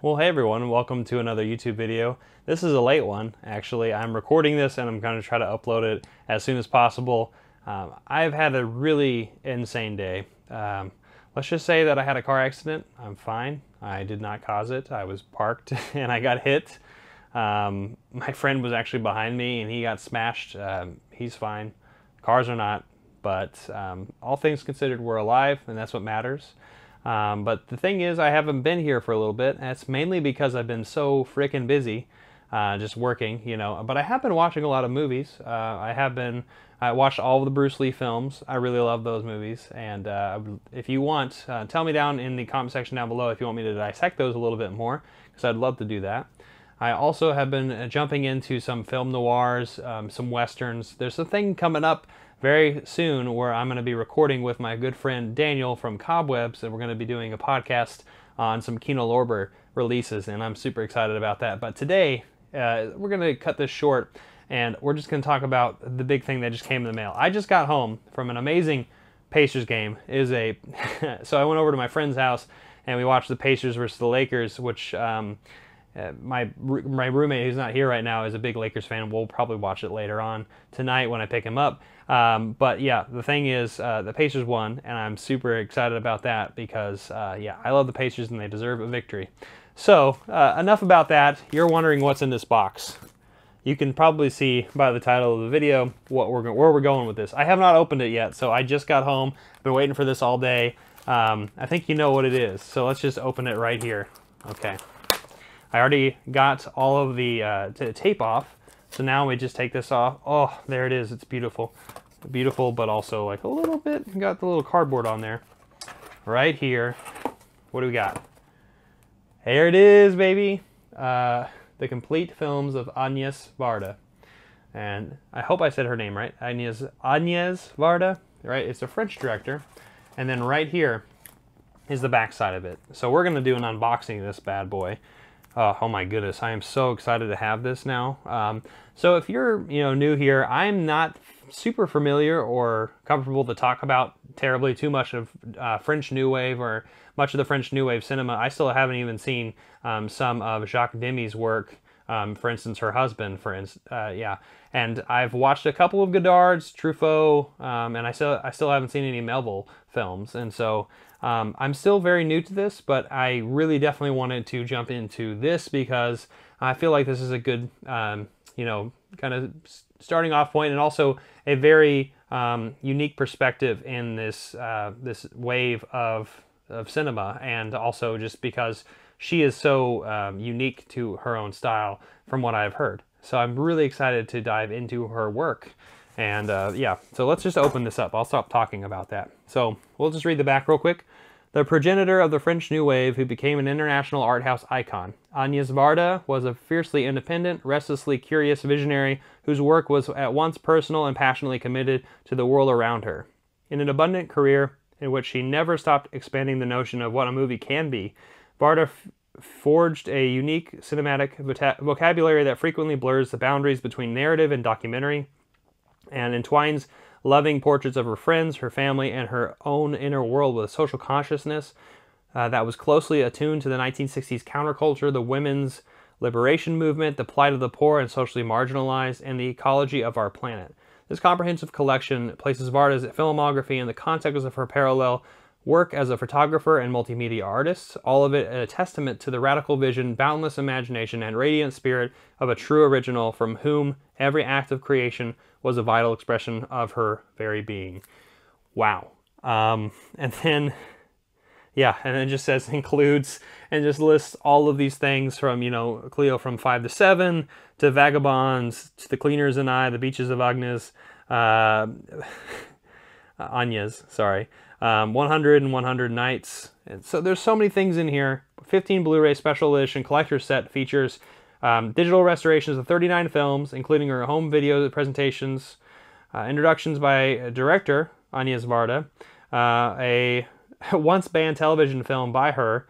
Well, hey everyone, welcome to another YouTube video. This is a late one, actually. I'm recording this and I'm going to try to upload it as soon as possible. I've had a really insane day. Let's just say that I had a car accident. I'm fine. I did not cause it. I was parked and I got hit. My friend was actually behind me and he got smashed. He's fine. Cars are not, but all things considered, we're alive and that's what matters. But the thing is, I haven't been here for a little bit. That's mainly because I've been so freaking busy, just working, you know. But I have been watching a lot of movies. I watched all of the Bruce Lee films. I really love those movies. And if you want, tell me down in the comment section down below if you want me to dissect those a little bit more, because I'd love to do that. I also have been jumping into some film noirs, some westerns. There's a thing coming up very soon where I'm going to be recording with my good friend Daniel from Cobwebs, and we're going to be doing a podcast on some Kino Lorber releases, and I'm super excited about that. But today, we're going to cut this short, and we're just going to talk about the big thing that just came in the mail. I just got home from an amazing Pacers game. So I went over to my friend's house, and we watched the Pacers versus the Lakers, which my roommate, who's not here right now, is a big Lakers fan. We'll probably watch it later on tonight when I pick him up. But yeah, the thing is, the Pacers won, and I'm super excited about that because, yeah, I love the Pacers and they deserve a victory. So, enough about that. You're wondering what's in this box. You can probably see by the title of the video where we're going with this. I have not opened it yet, so I just got home. I've been waiting for this all day. I think you know what it is, so let's just open it right here. Okay. I already got all of the tape off, so now we just take this off. Oh, there it is. It's beautiful. Beautiful, but also like a little bit, got the little cardboard on there. Right here. What do we got? Here it is, baby. The complete films of Agnès Varda. And I hope I said her name right. Agnès Varda, right? It's a French director. And then right here is the back side of it. So we're going to do an unboxing of this bad boy. Oh my goodness, I am so excited to have this now. So if you're new here, I'm not super familiar or comfortable to talk about terribly too much of French New Wave or much of the French New Wave cinema. I still haven't even seen some of Jacques Demy's work, for instance, her husband, yeah. And I've watched a couple of Godard's, Truffaut, and I still haven't seen any Melville films. And so I'm still very new to this, but I really definitely wanted to jump into this because I feel like this is a good, kind of starting off point, and also a very unique perspective in this this wave of cinema, and also just because she is so unique to her own style from what I've heard. So I'm really excited to dive into her work. And yeah, so let's just open this up. I'll stop talking about that. So we'll just read the back real quick. The progenitor of the French New Wave who became an international art house icon, Agnès Varda was a fiercely independent, restlessly curious visionary whose work was at once personal and passionately committed to the world around her. In an abundant career in which she never stopped expanding the notion of what a movie can be, Varda forged a unique cinematic vocabulary that frequently blurs the boundaries between narrative and documentary, and entwines loving portraits of her friends, her family, and her own inner world with social consciousness that was closely attuned to the 1960s counterculture, the women's liberation movement, the plight of the poor and socially marginalized, and the ecology of our planet. This comprehensive collection places Varda's filmography in the context of her parallel work as a photographer and multimedia artist, all of it a testament to the radical vision, boundless imagination, and radiant spirit of a true original from whom every act of creation was a vital expression of her very being. Wow. And then, yeah, and it just says includes, and just lists all of these things from, Cleo from 5 to 7, to Vagabonds, to The Cleaners and I, The Beaches of Agnès, sorry. 100 and 100 Nights. And so there's so many things in here. 15 Blu-ray special edition collector's set features digital restorations of 39 films, including her home video presentations, introductions by director Agnès Varda, a once banned television film by her,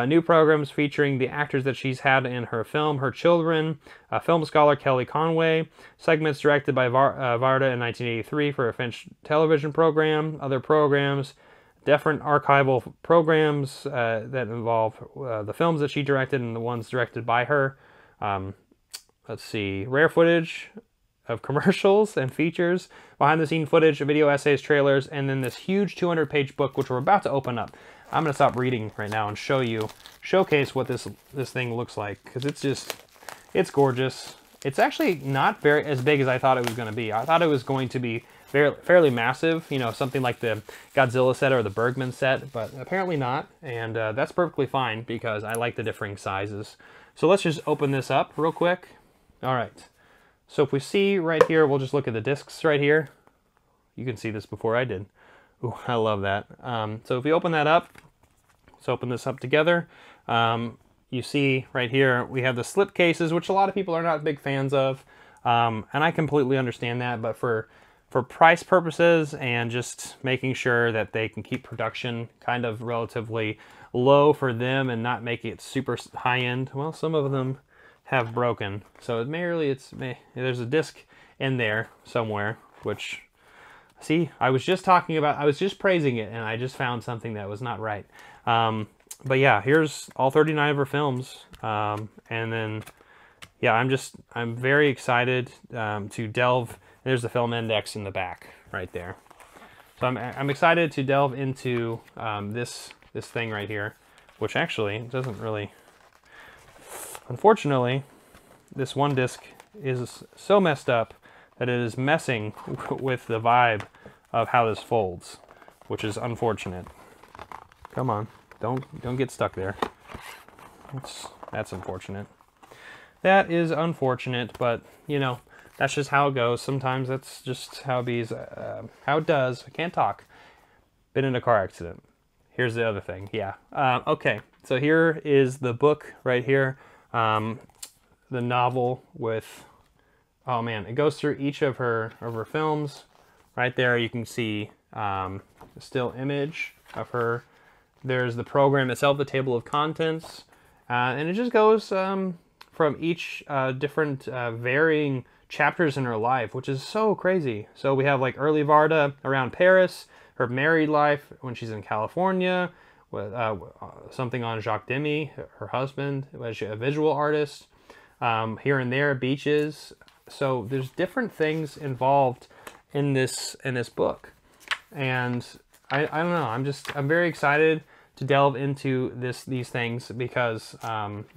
new programs featuring the actors that she's had in her film, her children, film scholar Kelly Conway, segments directed by Varda in 1983 for a French television program, other programs, different archival programs that involve the films that she directed and the ones directed by her. Let's see, rare footage of commercials and features, behind the scene footage, video essays, trailers, and then this huge 200-page book, which we're about to open up. I'm going to stop reading right now and showcase what this thing looks like, because it's gorgeous. It's actually not as big as I thought it was going to be. I thought it was going to be fairly massive, you know, something like the Godzilla set or the Bergman set, but apparently not, and that's perfectly fine because I like the differing sizes. So let's just open this up real quick. All right. So if we see right here, we'll just look at the discs right here. You can see this before I did. Ooh, I love that. So if we open that up, let's open this up together. You see right here, we have the slip cases, which a lot of people are not big fans of. And I completely understand that, but for price purposes and just making sure that they can keep production kind of relatively low for them and not make it super high end, well, some of them have broken. So there's a disc in there somewhere, which, see, I was just praising it and I just found something that was not right. But yeah, here's all 39 of her films. And then, yeah, I'm very excited to delve. There's the film index in the back right there. So I'm excited to delve into this thing right here, which actually doesn't really. Unfortunately, this one disc is so messed up that it is messing with the vibe of how this folds, which is unfortunate. Come on, don't get stuck there. That's unfortunate. That is unfortunate, but you know, that's just how it goes. Sometimes that's just how it does. I can't talk. Been in a car accident. Here's the other thing. Yeah. Okay. So here is the book right here. The novel with, oh man, it goes through each of her films. Right there you can see a still image of her. There's the program itself, the table of contents, and it just goes from each different varying chapters in her life, which is so crazy. So we have like early Varda around Paris, her married life when she's in California, with something on Jacques Demy, her husband, was a visual artist. Here and there, beaches. So there's different things involved in this book, and I don't know. I'm very excited to delve into these things because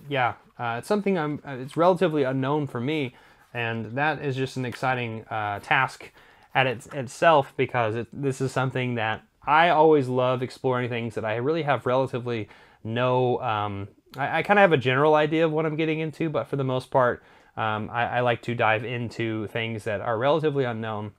it's something it's relatively unknown for me, and that is just an exciting task at itself because this is something that I always love exploring, things that I really have relatively no. I kind of have a general idea of what I'm getting into, but for the most part, I like to dive into things that are relatively unknown.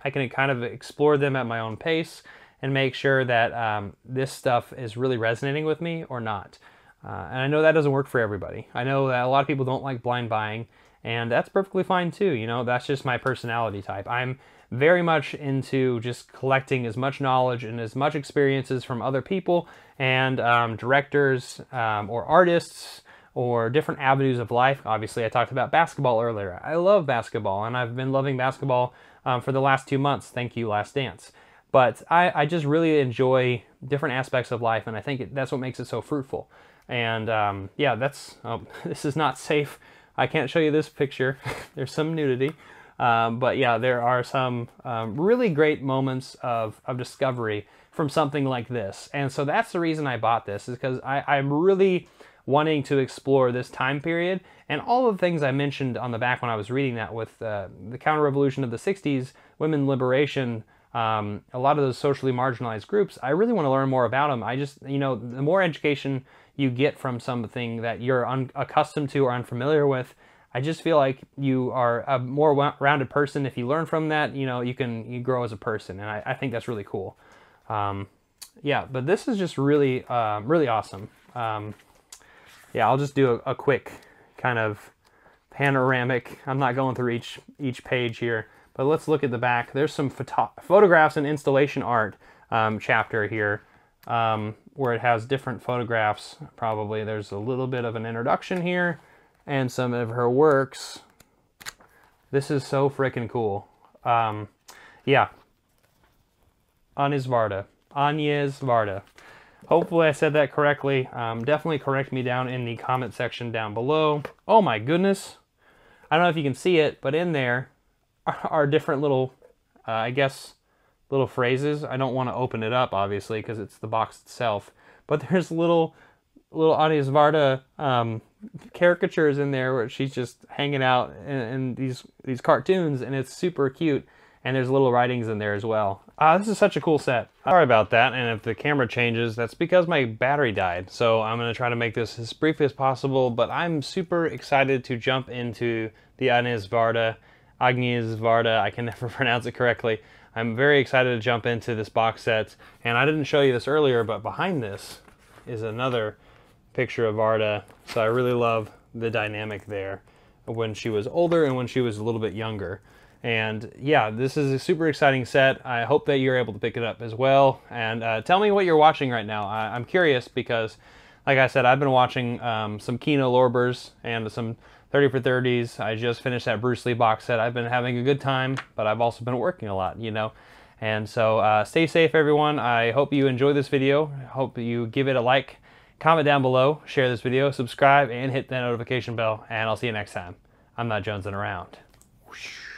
I can kind of explore them at my own pace and make sure that this stuff is really resonating with me or not. And I know that doesn't work for everybody. I know that a lot of people don't like blind buying, and that's perfectly fine too. You know, that's just my personality type. I'm very much into just collecting as much knowledge and as much experiences from other people and directors or artists or different avenues of life. Obviously, I talked about basketball earlier. I love basketball, and I've been loving basketball for the last 2 months. Thank you, Last Dance. But I just really enjoy different aspects of life, and I think that's what makes it so fruitful. And this is not safe. I can't show you this picture. There's some nudity. But yeah, there are some really great moments of discovery from something like this. And so that's the reason I bought this, is because I'm really wanting to explore this time period and all of the things I mentioned on the back when I was reading that with the counter-revolution of the 60s, women liberation, a lot of those socially marginalized groups. I really want to learn more about them. I just, the more education you get from something that you're unaccustomed to or unfamiliar with, I just feel like you are a more rounded person. If you learn from that, you grow as a person, and I think that's really cool. But this is just really, really awesome. I'll just do a quick kind of panoramic. I'm not going through each page here, but let's look at the back. There's some photographs and installation art chapter here, where it has different photographs. Probably there's a little bit of an introduction here and some of her works. This is so freaking cool. Agnès Varda. Agnès Varda. Hopefully I said that correctly. Definitely correct me down in the comment section down below. Oh my goodness. I don't know if you can see it, but in there are different little, I guess, little phrases. I don't want to open it up, obviously, because it's the box itself. But there's little Agnès Varda caricatures in there where she's just hanging out in these cartoons, and it's super cute. And there's little writings in there as well. This is such a cool set. Sorry about that, and if the camera changes, that's because my battery died. So I'm gonna try to make this as brief as possible, but I'm super excited to jump into the Agnès Varda, I can never pronounce it correctly. I'm very excited to jump into this box set, and I didn't show you this earlier, but behind this is another picture of Varda, so I really love the dynamic there when she was older and when she was a little bit younger. And yeah, this is a super exciting set. I hope that you're able to pick it up as well. And tell me what you're watching right now. I'm curious because, like I said, I've been watching some Kino Lorbers and some 30 for 30s. I just finished that Bruce Lee box set. I've been having a good time, but I've also been working a lot, you know. And so stay safe, everyone. I hope you enjoy this video. I hope you give it a like, comment down below, share this video, subscribe, and hit that notification bell. And I'll see you next time. I'm not jonesing around. Whoosh.